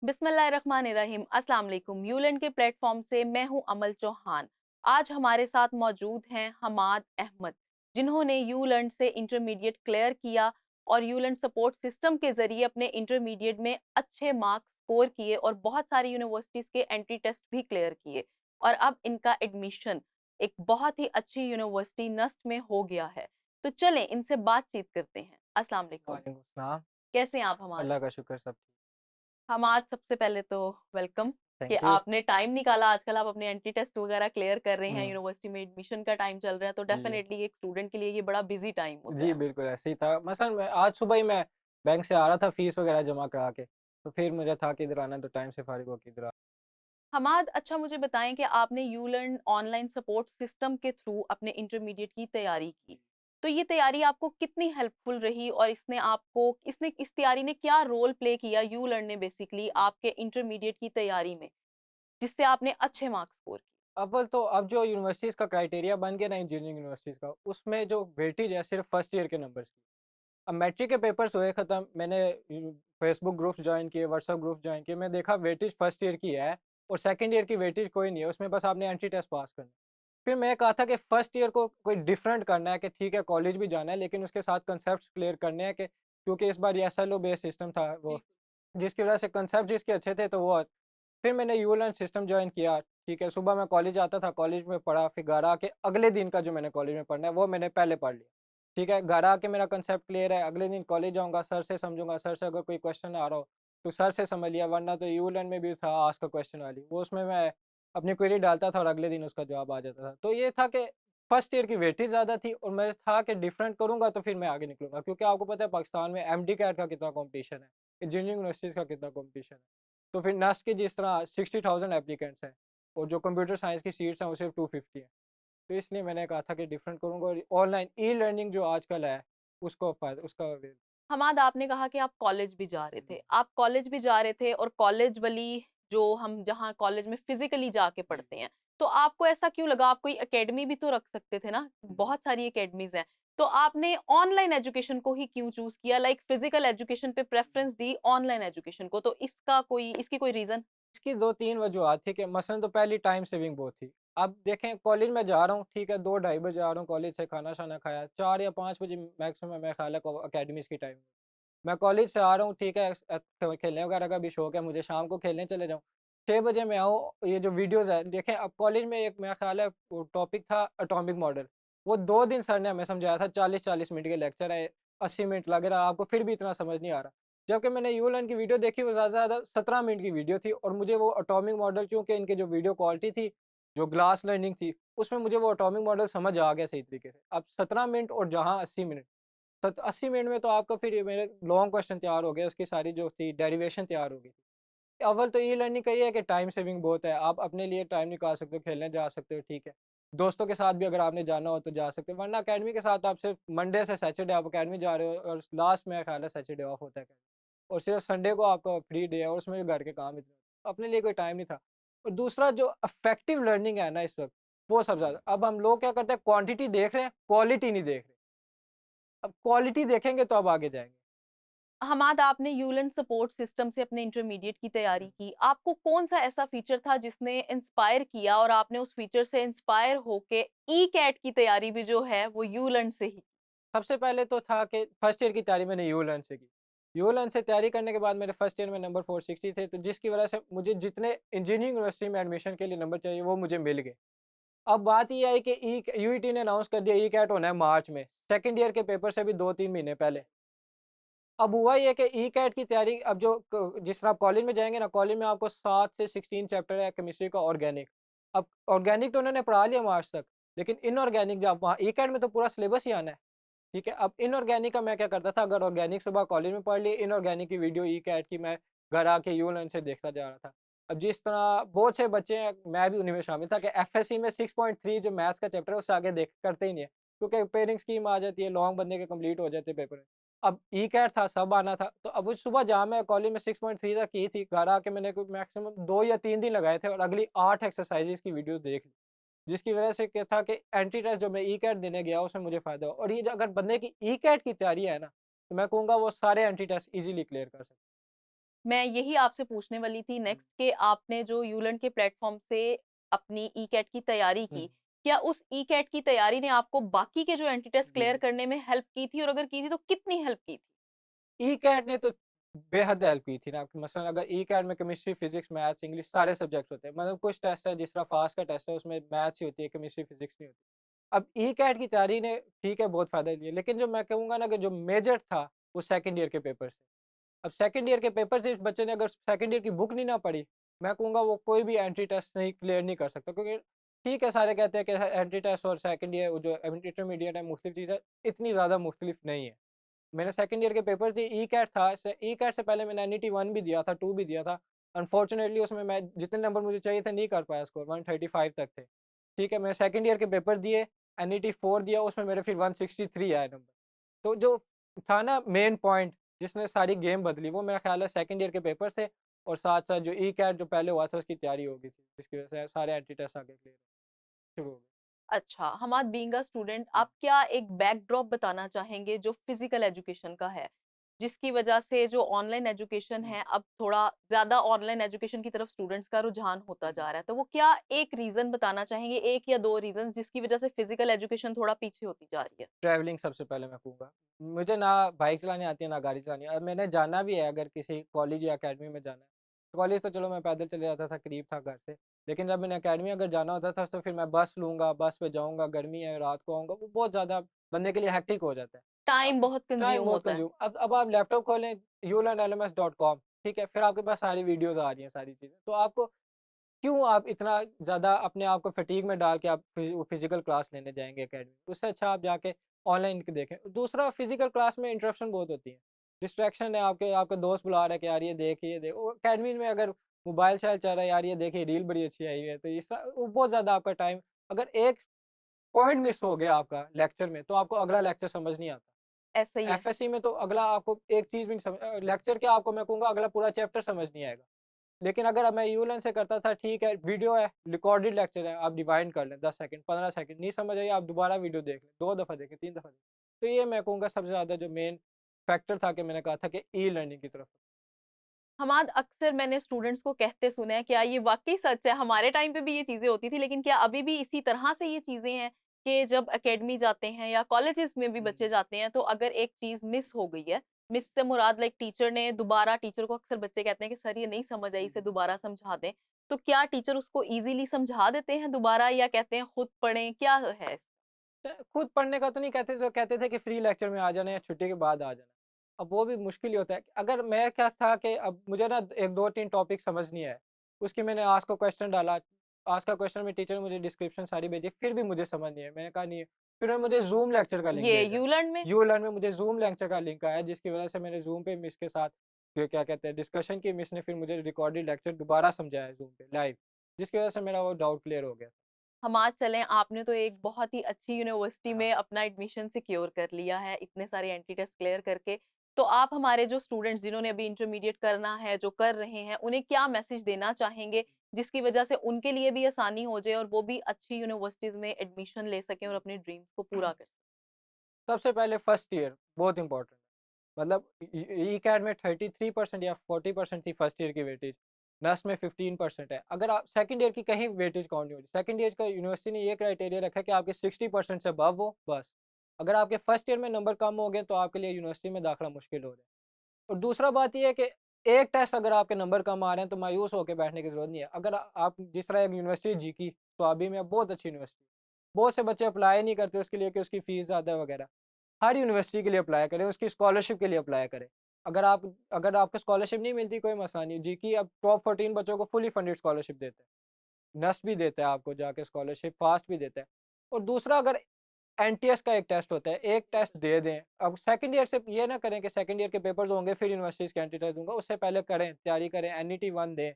बिस्मिल्लाहिर्रहमानिर्रहीम। अस्सलाम वालेकुम। यूलेंड के प्लेटफॉर्म से मैं हूं अमल चौहान। आज हमारे साथ मौजूद हैं हमाद अहमद, जिन्होंने यूलर्न से इंटरमीडिएट क्लियर किया और यूलर्न सपोर्ट सिस्टम के जरिए अपने इंटरमीडिएट में अच्छे मार्क्स स्कोर किए और बहुत सारी यूनिवर्सिटीज़ के एंट्री टेस्ट भी क्लियर किए। और अब इनका एडमिशन एक बहुत ही अच्छी यूनिवर्सिटी नस्ट में हो गया है। तो चलें इनसे बातचीत करते हैं। अस्सलाम वालेकुम। वालेकुम सलाम। कैसे हैं आप हमाद? अल्लाह का शुक्र सब ठीक। हम आज सबसे पहले तो वेलकम कि थैंक यू। आपने टाइम निकाला। आजकल आप अपने एंट्री टेस्ट वगैरह क्लियर कर रहे हैं, हुँ, यूनिवर्सिटी में एडमिशन का टाइम चल रहा है, तो जी। डेफिनेटली एक स्टूडेंट के लिए ये बड़ा बिजी टाइम होता जी, है। बिल्कुल ऐसे ही था। मसलन मैं आज सुबह ही मैं बैंक से आ रहा था फ़ीस वग़ैरह जमा करा के, तो फिर मुझे था कि इधर आना है तो टाइम से फ़ारिग होके इधर आ। हमाद, अच्छा मुझे बताएं कि आपने यूलर्न ऑनलाइन सपोर्ट सिस्टम के थ्रू अपने इंटरमीडिएट की तैयारी की, तो ये तैयारी आपको कितनी हेल्पफुल रही और इसने इस तैयारी ने क्या रोल प्ले किया यूलर्न ने बेसिकली आपके इंटरमीडिएट की तैयारी में, जिससे आपने अच्छे मार्क्स स्कोर किए? अव्वल तो अब जो यूनिवर्सिटीज़ का क्राइटेरिया बन गया ना इंजीनियरिंग यूनिवर्सिटीज़ का, उसमें जो वेटेज है सिर्फ़ फर्स्ट ईयर के नंबर्स की। अब मैट्रिक के पेपर्स हुए ख़त्म, मैंने फेसबुक ग्रुप्स जॉइन किए, व्हाट्सएप ग्रुप्स जॉइन किए, मैं देखा वेटेज फर्स्ट ईयर की है और सेकंड ईयर की वेटेज कोई नहीं है, उसमें बस आपने एंट्री टेस्ट पास करना है। फिर मैं कहा था कि फर्स्ट ईयर को कोई डिफरेंट करना है कि ठीक है कॉलेज भी जाना है लेकिन उसके साथ कॉन्सेप्ट्स क्लियर करने हैं कि क्योंकि इस बार ये एसएलओ बेस्ड सिस्टम था वो, जिसकी वजह से कॉन्सेप्ट जिसके अच्छे थे तो वो। फिर मैंने यू लर्न सिस्टम जॉइन किया, ठीक है, सुबह मैं कॉलेज आता था, कॉलेज में पढ़ा, फिर घर आके अगले दिन का जो मैंने कॉलेज में पढ़ना है वो मैंने पहले पढ़ लिया। ठीक है, घर आके मेरा कंसेप्ट क्लियर है, अगले दिन कॉलेज जाऊँगा, सर से समझूँगा, सर से अगर कोई क्वेश्चन आ रहा हो, तो सर से समझ लिया, वरना तो यू लर्न में भी था आस्क अ क्वेश्चन वाली, वो उसमें मैं अपनी क्वेरी डालता था और अगले दिन उसका जवाब आ जाता था। तो ये था कि फर्स्ट ईयर की वेटेज ज़्यादा थी और मैं था कि डिफरेंट करूँगा तो फिर मैं आगे निकलूँगा, क्योंकि आपको पता है पाकिस्तान में एमडी कैट का कितना कॉम्पिटिशन है, इंजीनियरिंग यूनिवर्सिटीज़ का कितना कॉम्पिटिशन है। तो फिर नेस्ट के जिस तरह 60,000 एप्लीकेंट्स हैं और जो कंप्यूटर साइंस की सीट्स हैं वो सिर्फ 250 हैं। तो इसलिए मैंने कहा था कि डिफरेंट करूँगा और ऑनलाइन ई लर्निंग जो आजकल है उसको फ़ायदा उसका वे। हमाद, आपने कहा कि आप कॉलेज भी जा रहे जी, थे। आप कॉलेज भी जा रहे थे और कॉलेज वाली जो हम जहाँ कॉलेज में फिज़िकली जाके जी, पढ़ते हैं, तो आपको ऐसा क्यों लगा? आप कोई एकेडमी भी तो रख सकते थे ना? जी। बहुत सारी एकेडमीज़ हैं। तो आपने ऑनलाइन एजुकेशन को ही क्यों चूज़ किया? लाइक फिज़िकल एजुकेशन पे प्रेफ़रेंस दी ऑनलाइन एजुकेशन को, तो इसकी कोई रीज़न? इसकी 2-3 वजूहत थी कि मसलन तो पहली टाइम सेविंग बहुत थी। अब देखें कॉलेज में जा रहा हूँ, ठीक है, 2 ढाई बजे आ रहा हूँ कॉलेज से, खाना-शाना खाया, 4 या 5 बजे मैक्सिमम मेरा ख़्याल है को अकेडमीज़ की टाइम। मैं कॉलेज से आ रहा हूँ, ठीक है, खेलने वगैरह का भी शौक है मुझे, शाम को खेलने चले जाऊँ। 6 बजे मैं आऊँ, ये जो वीडियोज़ है देखें, अब कॉलेज में एक मेरा ख़्याल है वो टॉपिक था एटॉमिक मॉडल। वो 2 दिन सर ने हमें समझाया था, 40-40 मिनट के लेक्चर है, 80 मिनट लग रहा है आपको, फिर भी इतना समझ नहीं आ रहा। जबकि मैंने यूलर्न की वीडियो देखी, वो ज़्यादा से ज़्यादा 17 मिनट की वीडियो थी और मुझे वो एटॉमिक मॉडल, चूँकि इनकी जो वीडियो क्वालिटी थी, जो ग्लास लर्निंग थी, उसमें मुझे वो एटॉमिक मॉडल समझ आ गया सही तरीके से। अब 17 मिनट और जहाँ 80 मिनट, 80 मिनट में तो आपका फिर ये मेरे लॉन्ग क्वेश्चन तैयार हो गए, उसकी सारी जो थी डेरिवेशन तैयार हो गई थी। अव्वल तो ई लर्निंग का ये है कि टाइम सेविंग बहुत है, आप अपने लिए टाइम निकाल सकते हो, खेलने जा सकते हो, ठीक है। दोस्तों के साथ भी अगर आपने जाना हो तो जा सकते हो, वरना अकेडमी के साथ आप सिर्फ मंडे से सैटरडे आप अकेडमी जा रहे हो और लास्ट में ख्याल है सैटरडे ऑफ होता है और सिर्फ संडे को आपका फ्री डे है और उसमें भी घर के काम इतने, अपने लिए कोई टाइम नहीं था। और दूसरा जो इफेक्टिव लर्निंग है ना इस वक्त, वो सब ज़्यादा, अब हम लोग क्या करते हैं, क्वांटिटी देख रहे हैं, क्वालिटी नहीं देख रहे। अब क्वालिटी देखेंगे तो अब आगे जाएँगे। हमाद, आपने यूलेंट सपोर्ट सिस्टम से अपने इंटरमीडिएट की तैयारी की। आपको कौन-सा ऐसा फीचर था जिसने इंस्पायर किया और आपने उस फीचर से इंस्पायर होके ई-कैट की तैयारी भी जो है वो यूलेंट से ही? सबसे पहले तो था कि फर्स्ट ईयर की तैयारी मैंने यूलर्न से की। यूलर्न से तैयारी करने के बाद मेरे फर्स्ट ईयर में नंबर 460 थे, तो जिसकी वजह से मुझे जितने इंजीनियरिंग यूनिवर्सिटी में एडमिशन के लिए नंबर चाहिए वो मुझे मिल गए। अब बात ये आई कि ई यूईटी ने अनाउंस कर दिया ई कैट होना है मार्च में, सेकंड ईयर के पेपर से भी 2-3 महीने पहले। अब हुआ ये कि ई कैट की तैयारी, अब जो जिस तरह आप कॉलेज में जाएँगे ना, कॉलेज में आपको 7 से 16 चैप्टर है केमिस्ट्री का ऑर्गेनिक। अब ऑर्गेनिक तो उन्होंने पढ़ा लिया मार्च तक, लेकिन इनऑर्गेनिक जब वहाँ ई कैट में तो पूरा सिलेबस ही आना है। ठीक है, अब इनऑर्गेनिक का मैं क्या करता था, अगर ऑर्गेनिक सुबह कॉलेज में पढ़ ली, इनऑर्गेनिक की वीडियो ई कैट की मैं घर आके यूलर्न से देखता जा रहा था। अब जिस तरह बहुत से बच्चे हैं, मैं भी उन्हीं में शामिल था कि एफएससी में 6.3 जो मैथ्स का चैप्टर है उससे आगे देख करते ही नहीं है, क्योंकि पेयरिंग स्कीम आ जाती है, लॉन्ग बंदे के कंप्लीट हो जाते हैं पेपर। अब ई कैट था, सब आना था, तो अब वो सुबह जहाँ मैं कॉलेज में 6.3 तक की थी, घर आके मैंने कोई मैक्सिमम 2 या 3 दिन लगाए थे और अगली 8 एक्सरसाइजेज की वीडियो देख ली। जिसकी वजह से क्या था कि एंट्री टेस्ट जो मैं ई कैट देने गया उसमें मुझे फ़ायदा हुआ और ये जो अगर बंदे की ई कैट की तैयारी है ना, तो मैं कहूँगा वो सारे एंट्री टेस्ट ईज़िली क्लियर कर सकता है। मैं यही आपसे पूछने वाली थी हुँ, नेक्स्ट कि आपने जो यूलर्न के प्लेटफ़ॉर्म से अपनी ई-कैट की तैयारी हुँ। की, क्या उस ई-कैट की तैयारी ने आपको बाकी के जो एंटी टेस्ट जी, क्लियर जी। करने में हेल्प की थी और अगर की थी तो कितनी हेल्प की थी? ई-कैट ने तो बेहद हेल्प की थी ना, मसलन अगर ई-कैट में केमिस्ट्री, फिज़िक्स, मैथ्स, इंग्लिश सारे सब्जेक्ट्स होते हैं। मतलब कुछ टेस्ट है जिस तरह फास्ट का टेस्ट है उसमें मैथ्स ही होती है, केमिस्ट्री, फिज़िक्स नहीं होती। अब ई-कैट की तैयारी ने ठीक है बहुत फ़ायदा दिया, लेकिन जो मैं कहूँगा ना कि जो मेजर था वो सेकंड ईयर के पेपर से। अब सेकंड ईयर के पेपर से इस बच्चे ने अगर सेकंड ईयर की बुक नहीं ना पढ़ी, मैं कहूँगा वो कोई भी एंट्री टेस्ट नहीं क्लियर नहीं कर सकता, क्योंकि ठीक है सारे कहते हैं कि एंट्री टेस्ट और सेकंड ईयर वो जो इंटरमीडिएट है मुख्तलिफ चीज़ है, इतनी ज़्यादा मुख्तलिफ नहीं है। मैंने सेकंड ईयर के पेपर्स दिए, ई-कैट था, ई-कैट से पहले मैंने एनईटी 1 भी दिया था, 2 भी दिया था। अनफॉर्चुनेटली उसमें मैं जितने नंबर मुझे चाहिए थे नहीं कर पाया स्कोर, 135 तक थे। ठीक है, मैं सेकंड ईयर के पेपर दिए, एनईटी 4 दिया, उसमें मेरे फिर 163 आए नंबर। तो जो था ना मेन पॉइंट जिसने सारी गेम बदली, वो मेरा ख्याल है सेकंड ईयर के पेपर्स थे और साथ-साथ जो ई-कैट जो पहले हुआ था उसकी तैयारी हो गई थी, जिसकी वजह से सारे एंट्री टेस्ट आगे क्लियर शुरू हो गए। अच्छा, हमाद बीइंग अ स्टूडेंट हुँ, आप क्या एक बैकड्रॉप बताना चाहेंगे जो फिजिकल एजुकेशन का है? जिसकी वजह से जो ऑनलाइन एजुकेशन हुँ, है अब थोड़ा ज़्यादा ऑनलाइन एजुकेशन की तरफ स्टूडेंट्स का रुझान होता जी। जा रहा है। तो वो क्या एक रीज़न बताना चाहेंगे, 1 या 2 रीज़न्स जिसकी वजह से फिजिकल एजुकेशन थोड़ा पीछे होती जा रही है? ट्रैवलिंग सबसे पहले मैं कहूँगा। मुझे ना बाइक चलानी आती है, ना गाड़ी चलानी है। मैंने जाना भी है अगर किसी कॉलेज या अकेडमी में जाना है। कॉलेज तो चलो मैं पैदल चले जाता था, करीब था घर से। लेकिन जब मैंने अकेडमी अगर जाना होता था तो फिर मैं बस लूँगा, बस पे जाऊँगा, गर्मी है, रात को आऊँगा, वो बहुत ज़्यादा बंदे के लिए हेक्टिक हो जाता है। टाइम अब बहुत टाइम कंज़्यूम बहुत होता है। कंज़्यूम अब आप लैपटॉप खोलें, youlearnlms.com, ठीक है? फिर आपके पास सारी वीडियोज़ आ रही हैं, सारी चीज़ें। तो आपको क्यों आप इतना ज़्यादा अपने आप को फटीग में डाल के आप फिज़िकल क्लास लेने जाएँगे अकेडमी? उससे अच्छा आप जाके ऑनलाइन क देखें। दूसरा फिज़िकल क्लास में इंटरप्शन बहुत होती है। डिस्ट्रैक्शन है आपके आपका दोस्त बुला रहा है कि यार ये देख, ये देख। वो अकेडमी में अगर मोबाइल-शाइल चल रहा है, यार ये देख ये रील बड़ी अच्छी आई है। तो इस तरह वो बहुत ज़्यादा आपका टाइम अगर एक पॉइंट मिस हो गया आपका लेक्चर में, तो आपको अगला लेक्चर समझ नहीं आता। ऐसा ही है। एफएससी में तो अगला आपको एक चीज़ भी नहीं लेक्चर क्या आपको मैं कहूँगा अगला पूरा चैप्टर समझ नहीं आएगा। लेकिन अगर अब मैं यूलेन से करता था ठीक है, वीडियो है, रिकॉर्डेड लेक्चर है, आप रिवाइंड कर लें 10 सेकंड, 15 सेकंड, नहीं समझ आई आप दोबारा वीडियो देख लें, 2 दफ़ा देखें, 3 दफ़ा देखें। तो ये मैं कहूँगा सबसे ज़्यादा जो मेन फैक्टर था कि मैंने कहा था कि ई-लर्निंग की तरफ। हमाद अक्सर मैंने स्टूडेंट्स को कहते सुना है, क्या ये वाक़ई सच है? हमारे टाइम पे भी ये चीज़ें होती थी, लेकिन क्या अभी भी इसी तरह से ये चीज़ें हैं कि जब एकेडमी जाते हैं या कॉलेजेस में भी हुँ, बच्चे हुँ। जाते हैं, तो अगर एक चीज़ मिस हो गई है, मिस से मुराद लाइक टीचर ने दोबारा टीचर को अक्सर बच्चे कहते हैं कि सर ये नहीं समझ आई, जी, इसे जी। दोबारा समझा दें। तो क्या टीचर उसको ईज़िली समझा देते हैं दोबारा या कहते हैं खुद पढ़ें, क्या है? खुद पढ़ने का तो नहीं कहते थे, कहते थे कि फ्री लेक्चर में आ जाना या छुट्टी के बाद आ जाना। अब वो भी मुश्किल ही होता है। अगर मैं क्या था कि अब मुझे ना 1, 2, 3 टॉपिक समझ नहीं आए, उसकी मैंने आस्क अ क्वेश्चन डाला, आस्क अ क्वेश्चन में टीचर ने मुझे डिस्क्रिप्शन सारी भेजी, फिर भी मुझे समझ नहीं आया। मैंने कहा नहीं है, फिर उन्होंने मुझे ज़ूम लेक्चर का लिंक ये भेजा। यूलर्न में? यूलर्न में मुझे ज़ूम लेक्चर का लिंक आया जिसकी वजह से मैंने ज़ूम पे मिस के साथ ये क्या कहते हैं डिस्कशन की, मिस ने फिर मुझे रिकॉर्डेड लेक्चर दोबारा समझाया ज़ूम पे लाइव, जिसकी वजह से मेरा वो डाउट क्लियर हो गया। हमाद चलें, आपने तो एक बहुत ही अच्छी यूनिवर्सिटी हाँ। में अपना एडमिशन सिक्योर कर लिया है, इतने सारे एंट्री टेस्ट क्लियर करके। तो आप हमारे जो स्टूडेंट्स जिन्होंने अभी इंटरमीडिएट करना है, जो कर रहे हैं, उन्हें क्या मैसेज देना चाहेंगे, जिसकी वजह से उनके लिए भी आसानी हो जाए और वो भी अच्छी यूनिवर्सिटीज़ में एडमिशन ले सकें और अपने ड्रीम्स को पूरा कर सकें? सबसे पहले फर्स्ट ईयर बहुत इम्पोर्टेंट है। मतलब ई-कैट में 33% या 40% थी फर्स्ट ईयर की वेटेज, नर्स में 15% है। अगर आप सेकंड ईयर की कहीं वेटेज काउंट नहीं हो रही। सेकंड ईयर का यूनिवर्सिटी ने ये क्राइटेरिया रखा है कि आपके 60% से अबव हो बस। अगर आपके फर्स्ट ईयर में नंबर कम हो गए तो आपके लिए यूनिवर्सिटी में दाखिला मुश्किल हो रहा है। और दूसरा बात ये है कि एक टेस्ट अगर आपके नंबर कम आ रहे हैं तो मायूस होकर बैठने की ज़रूरत नहीं है। अगर आप जिस तरह एक यूनिवर्सिटी जीकी, स्वाबी में बहुत अच्छी यूनिवर्सिटी, बहुत से बच्चे अप्लाई नहीं करते उसके लिए कि उसकी फ़ीस ज़्यादा है वगैरह। हर यूनिवर्सिटी के लिए अप्लाई करें, उसकी स्कॉलरशिप के लिए अप्लाई करें। अगर आपको स्कॉलरशिप नहीं मिलती कोई मसला नहीं, जीकी अब टॉप 14 बच्चों को फुली फंडेड स्कॉलरशिप देता है। नस्ट भी देता है आपको जाके स्कॉलरशिप, फास्ट भी देता है। और दूसरा अगर एनटीएस का एक टेस्ट होता है, एक टेस्ट दे दें। अब सेकंड ईयर से ये ना करें कि सेकंड ईयर के पेपर्स होंगे फिर यूनिवर्सिटीज़ के एंट्री टेस्ट दूँगा, उससे पहले करें, तैयारी करें, एनईटी 1 दें।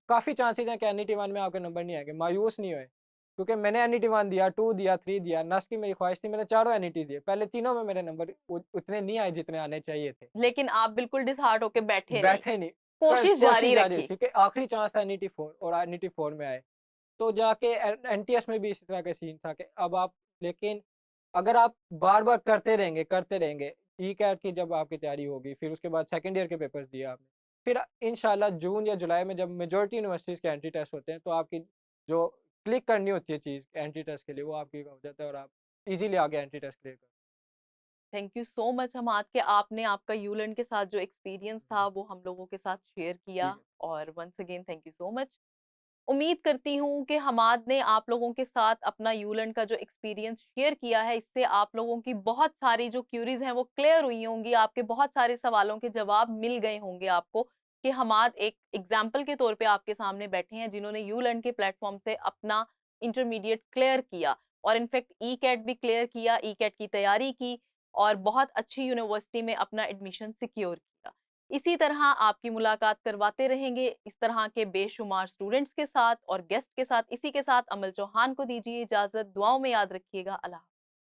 काफ़ी चांसेज़ हैं कि एनईटी 1 में आपके नंबर नहीं आएँगे, मायूस नहीं होएँ। क्योंकि मैंने एनईटी 1 दिया, 2 दिया, 3 दिया, नस्ट की मेरी ख्वाहिश थी, मैंने चारों एनईटी दिए। पहले तीनों में मेरे नंबर उतने नहीं आए जितने आने चाहिए थे। लेकिन आप बिल्कुल डिसहार्ट होके बैठे नहीं, बैठे नहीं, कोशिश कोशिश जारी जारी है रखी। क्योंकि आखिरी चांस था एनईटी 4 और एनईटी 4 में आए। तो जाके एनटीएस में भी इसी तरह का सीन था कि अब आप लेकिन अगर आप बार-बार करते रहेंगे, ई-कैट की जब आपकी तैयारी होगी, फिर उसके बाद सेकंड ईयर के पेपर्स दिए आपने। फिर इंशाल्लाह जून या जुलाई में जब मेजॉरिटी यूनिवर्सिटीज़ के एंट्री टेस्ट होते हैं, तो आपकी जो क्लिक करनी होती है चीज़ एंट्री टेस्ट के लिए, वो आपकी हो जाता है और आप इज़िली आगे एंट्री टेस्ट क्लियर कर। Thank you so much Hamad के आपने आपका यूलर्न के साथ जो एक्सपीरियंस था वो हम लोगों के साथ शेयर किया, ठीक है। और once again thank you so much. उम्मीद करती हूँ कि हमाद ने आप लोगों के साथ अपना यूलर्न का जो एक्सपीरियंस शेयर किया है, इससे आप लोगों की बहुत सारी जो क्यूरीज हैं वो क्लियर हुई होंगी, आपके बहुत सारे सवालों के जवाब मिल गए होंगे आपको, कि हमाद एक एग्जाम्पल के तौर पे आपके सामने बैठे हैं जिन्होंने यूलर्न के प्लेटफॉर्म से अपना इंटरमीडिएट क्लियर किया, और इनफैक्ट ई कैट भी क्लियर किया, ई कैट की तैयारी की, और बहुत अच्छी यूनिवर्सिटी में अपना एडमिशन सिक्योर किया। इसी तरह आपकी मुलाकात करवाते रहेंगे इस तरह के बेशुमार स्टूडेंट्स के साथ और गेस्ट के साथ। इसी के साथ अमल चौहान को दीजिए इजाजत, दुआओं में याद रखिएगा। अल्लाह।